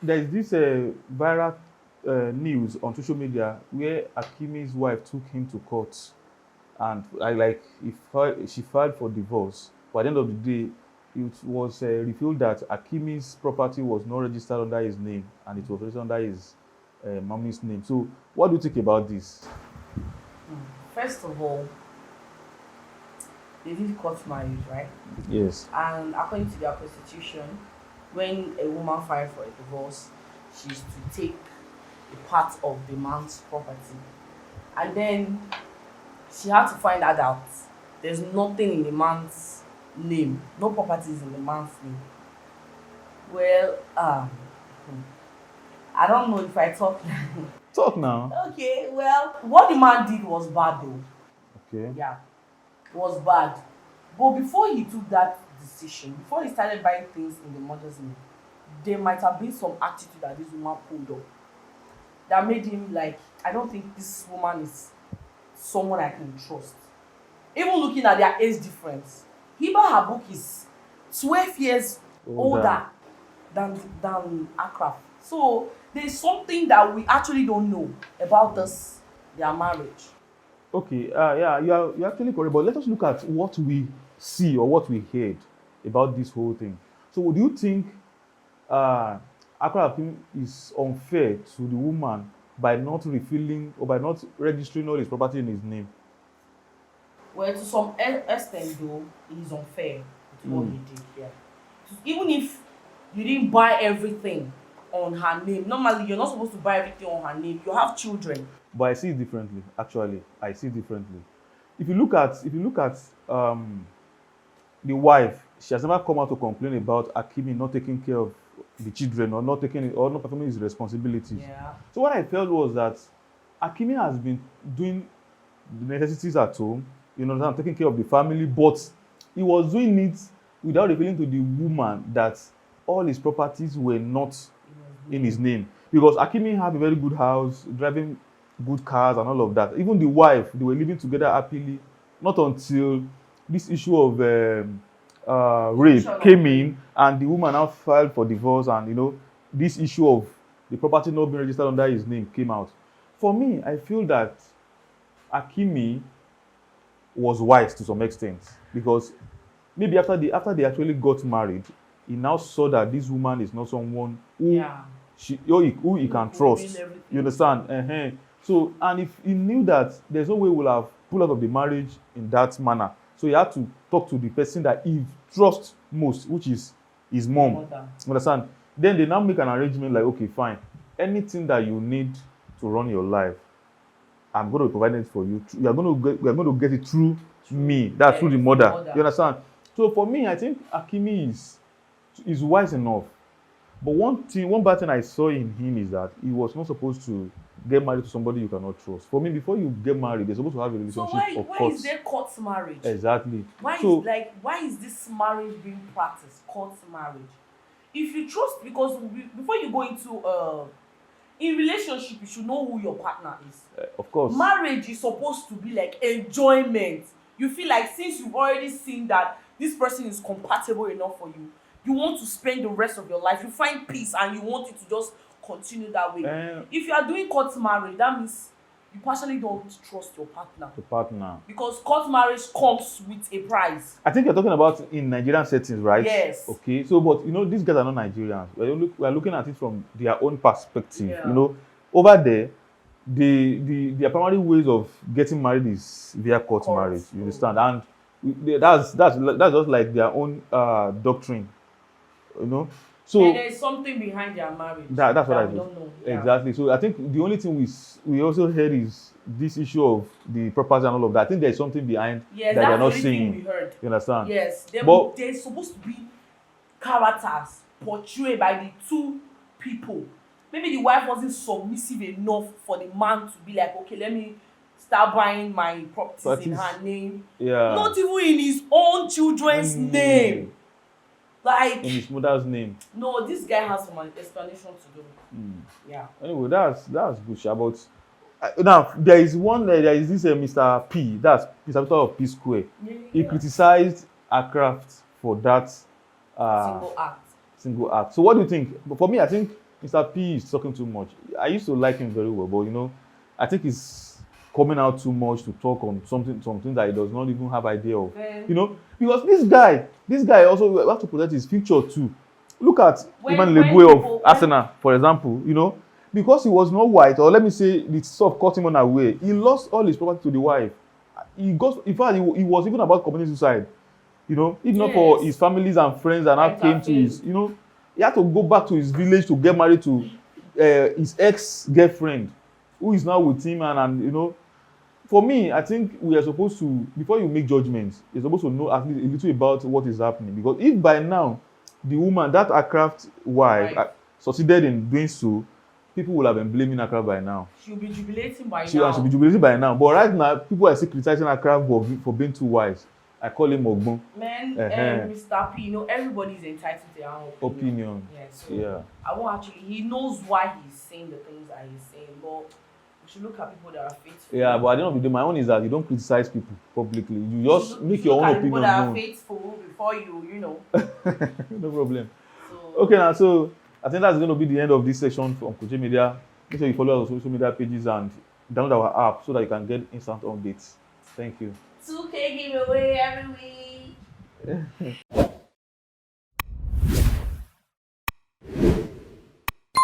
There's this viral news on social media where Hakimi's wife took him to court, and she filed for divorce. But at the end of the day, it was revealed that Hakimi's property was not registered under his name, and it was registered under his mommy's name. So, what do you think about this? First of all, they did court marriage, right? Yes. And according to their constitution, when a woman files for a divorce, she's to take a part of the man's property. And then she had to find that out. There's nothing in the man's name. No properties in the man's name. Well, I don't know if I talk. Talk now. Okay, well, what the man did was bad though. Okay. Yeah, was bad. But before he took that decision, before he started buying things in the mother's name, there might have been some attitude that this woman pulled up that made him like, I don't think this woman is someone I can trust. Even looking at their age difference, Hiba Habuk is 12 years older than Akraf. So there's something that we actually don't know about their marriage. Okay, yeah, you're actually correct. But let us look at what we see or what we heard about this whole thing. So, do you think Akra Hakim is unfair to the woman by not refilling or by not registering all his property in his name? Well, to some extent, though, it is unfair to what he did here. Even if you didn't buy everything on her name, normally you're not supposed to buy everything on her name. You have children. But I see it differently. Actually, I see it differently. If you look at the wife, she has never come out to complain about Hakimi not taking care of the children or not performing his responsibilities. Yeah. So what I felt was that Hakimi has been doing the necessities at home, taking care of the family, but he was doing it without revealing to the woman that all his properties were not in his name. Because Hakimi had a very good house, driving good cars and all of that. Even the wife, they were living together happily, not until this issue of rape came in, and the woman now filed for divorce, and this issue of the property not being registered under his name came out. For me, I feel that Hakimi was wise to some extent, because maybe after they actually got married, he now saw that this woman is not someone who he can trust. You understand? So, and if he knew that there's no way we'll have pulled out of the marriage in that manner, so he had to talk to the person that he trusts most, which is his mom. You understand? Then they now make an arrangement like, okay, fine, anything that you need to run your life, I'm going to provide it for you. We are going to get it through me. That's through the mother. You understand? So for me, I think Hakimi is wise enough. But one bad thing I saw in him is that he was not supposed to get married to somebody you cannot trust. For me, before you get married, you're supposed to have a relationship. So why is there court marriage? Exactly. Why is this marriage being practiced? Court marriage. If you trust, because before you go into in relationship, you should know who your partner is. Of course. Marriage is supposed to be like enjoyment. You feel like since you've already seen that this person is compatible enough for you, you want to spend the rest of your life. You find peace and you want it to just continue that way. If you are doing court marriage, that means you partially don't trust your partner. The partner. Because court marriage comes with a price. I think you're talking about in Nigerian settings, right? Yes. Okay. So, but these guys are not Nigerians. We're looking at it from their own perspective. Yeah. Over there, their primary ways of getting married is via court marriage. You understand? And that's just like their own doctrine. So and there's something behind their marriage that's what I don't know. Yeah. Exactly. So I think the only thing we also heard is this issue of the property and all of that. I think there's something behind that they're not seeing. We heard. You understand? Yes. There's supposed to be characters portrayed by the two people. Maybe the wife wasn't submissive enough for the man to be like, okay, let me start buying my properties in her name. Yeah. Not even in his own children's name. Like in his mother's name. No, this guy has some explanation to do. Yeah. Anyway, that's good. But now there is this Mr. P. That's Mr. Peter of P Square. Yeah. He criticized Aircraft for that single act. So what do you think? For me, I think Mr. P is talking too much. I used to like him very well, but you know, I think he's coming out too much to talk on something that he does not even have idea of. You know, because this guy also we have to protect his future too. Look at Iman Lebue of Arsenal, for example, you know, because he was not white, or let me say the stuff caught him unaware, he lost all his property to the wife. He got, in fact, he was even about committing suicide. You know, if not for his families and friends and now came to his, you know, he had to go back to his village to get married to his ex-girlfriend, who is now with him, and you know, for me, I think we are supposed to, before you make judgments, you're supposed to know at least a little about what is happening. Because if by now the woman, that aircraft wife, succeeded in doing so, people will have been blaming Akraf by now. She'll be jubilating by now. She'll be jubilating by now. But right now, people are still criticizing Akraf for being too wise. I call him Ogbon. Man, Mr. P, you know, everybody's entitled to their own opinion. Yeah, so I won't actually, he knows why he's saying the things that he's saying, but we should look at people that are faithful. Yeah, but at the end of the day, my own is that you don't criticize people publicly. You just make your own opinion known. People that are faithful before you know. No problem. So, okay, now, so I think that's going to be the end of this section from Kugjaymedia. Make sure you follow our social media pages and download our app so that you can get instant updates. Thank you. 2K giveaway every week.